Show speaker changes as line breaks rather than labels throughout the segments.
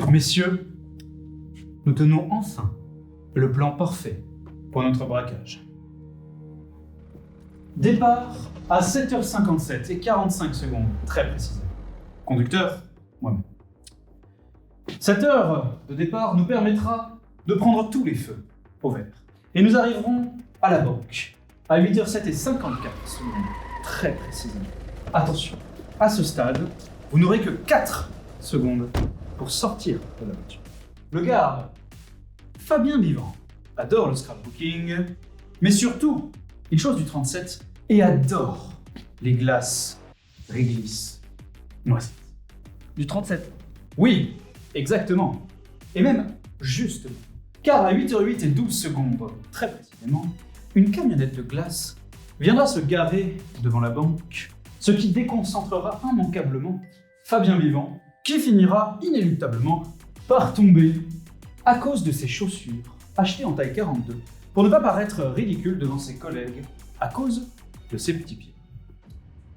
Messieurs, nous tenons enfin le plan parfait pour notre braquage. Départ à 7h57 et 45 secondes, très précisément. Conducteur, moi-même. Cette heure de départ nous permettra de prendre tous les feux au vert. Et nous arriverons à la banque à 8h07 et 54 secondes, très précisément. Attention, à ce stade, vous n'aurez que 4 secondes pour sortir de la voiture. Le garde, Fabien Vivant, adore le scrapbooking, mais surtout, il chose du 37 et adore les glaces réglisse noisettes.
Du 37.
Oui, exactement. Et même justement. Car à 8h08 et 12 secondes, très précisément, une camionnette de glace viendra se garer devant la banque, ce qui déconcentrera immanquablement Fabien Vivant, qui finira inéluctablement par tomber à cause de ses chaussures achetées en taille 42 pour ne pas paraître ridicule devant ses collègues à cause de ses petits pieds.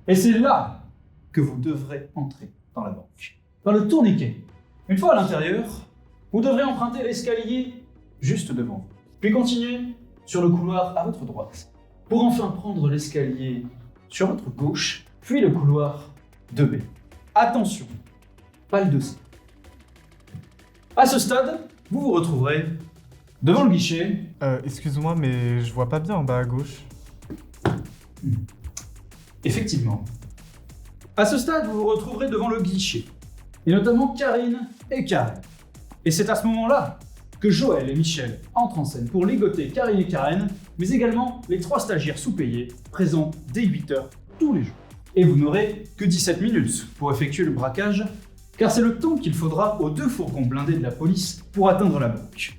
Et c'est là que vous devrez entrer dans la banque, par le tourniquet. Une fois à l'intérieur, vous devrez emprunter l'escalier juste devant vous, puis continuer sur le couloir à votre droite, pour enfin prendre l'escalier sur votre gauche, puis le couloir 2B. Attention, pas le 2C. À ce stade, vous vous retrouverez devant le guichet.
Excuse-moi, mais je vois pas bien en bas à gauche.
Effectivement. À ce stade, vous vous retrouverez devant le guichet, et notamment Karine et Karen. Et c'est à ce moment-là que Joël et Michel entrent en scène pour ligoter Karine et Karen, mais également les 3 stagiaires sous-payés présents dès 8h tous les jours. Et vous n'aurez que 17 minutes pour effectuer le braquage, car c'est le temps qu'il faudra aux 2 fourgons blindés de la police pour atteindre la banque.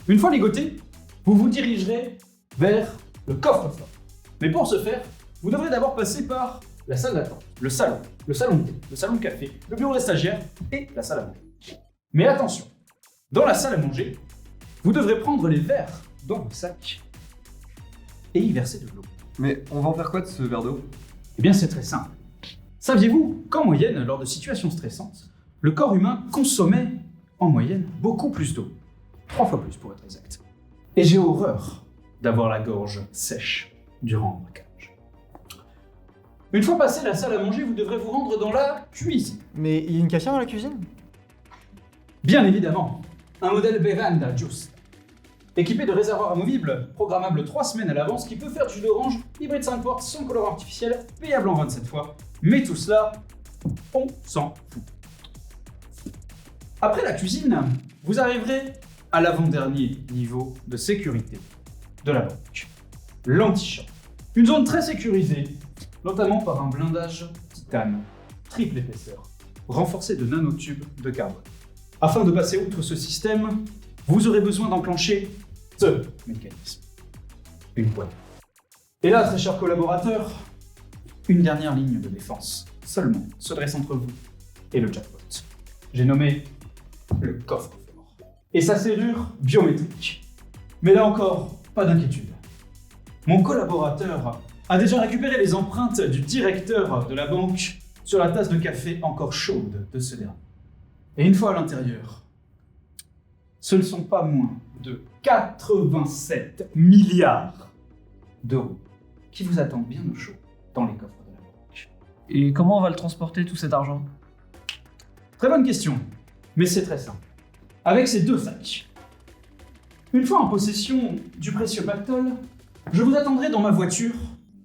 Une fois ligotés, vous vous dirigerez vers le coffre-fort. Mais pour ce faire, vous devrez d'abord passer par la salle d'attente, le salon de thé, le salon de café, le bureau des stagiaires et la salle à manger. Mais attention, dans la salle à manger, vous devrez prendre les verres dans vos sacs et y verser de l'eau.
Mais on va en faire quoi de ce verre d'eau?
Eh bien, c'est très simple. Saviez-vous qu'en moyenne, lors de situations stressantes, le corps humain consommait, en moyenne, beaucoup plus d'eau? 3 fois plus pour être exact. Et j'ai horreur d'avoir la gorge sèche durant un braquage. Une fois passé la salle à manger, vous devrez vous rendre dans la cuisine.
Mais il y a une cafetière dans la cuisine?
Bien évidemment, un modèle Bevanda Juice, équipé de réservoirs amovibles, programmable 3 semaines à l'avance, qui peut faire du jus d'orange, hybride 5 portes, sans colorant artificiel, payable en 27 fois. Mais tout cela, on s'en fout. Après la cuisine, vous arriverez à l'avant-dernier niveau de sécurité de la banque, l'antichambre. Une zone très sécurisée, notamment par un blindage titane, triple épaisseur, renforcé de nanotubes de carbone. Afin de passer outre ce système, vous aurez besoin d'enclencher ce mécanisme. Une poignée. Et là, très chers collaborateurs, une dernière ligne de défense seulement se dresse entre vous et le jackpot. J'ai nommé le coffre-fort. Et sa serrure biométrique. Mais là encore, pas d'inquiétude. Mon collaborateur a déjà récupéré les empreintes du directeur de la banque sur la tasse de café encore chaude de ce dernier. Et une fois à l'intérieur, ce ne sont pas moins de 87 milliards d'euros qui vous attendent bien au chaud dans les coffres de la banque.
Et comment on va le transporter tout cet argent?
Très bonne question, mais c'est très simple. Avec ces 2 sacs. Une fois en possession du précieux pactole, je vous attendrai dans ma voiture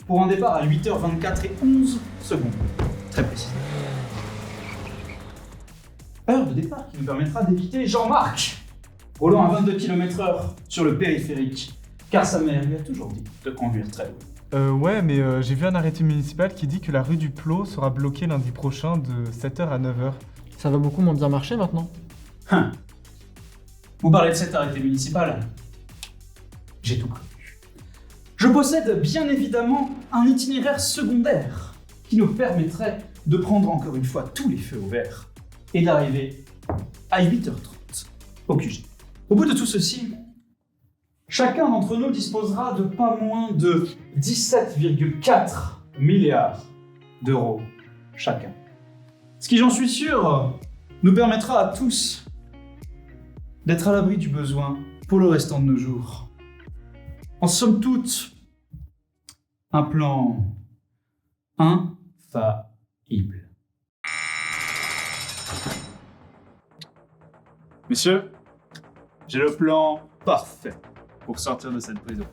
pour un départ à 8h24 et 11 secondes. Très précis. Heure de départ qui nous permettra d'éviter Jean-Marc, roulant à 22 km/h sur le périphérique, car sa mère lui a toujours dit de conduire très loin.
Ouais, mais j'ai vu un arrêté municipal qui dit que la rue du Plot sera bloquée lundi prochain de 7h à 9h.
Ça va beaucoup moins bien marcher maintenant.
Vous parlez de cet arrêté municipal? J'ai tout prévu. Je possède bien évidemment un itinéraire secondaire qui nous permettrait de prendre encore une fois tous les feux au vert et d'arriver à 8h30 au QG. Au bout de tout ceci, chacun d'entre nous disposera de pas moins de 17,4 milliards d'euros chacun. Ce qui, j'en suis sûr, nous permettra à tous d'être à l'abri du besoin pour le restant de nos jours. En somme toute, un plan infaillible. Messieurs, j'ai le plan parfait pour sortir de cette prison.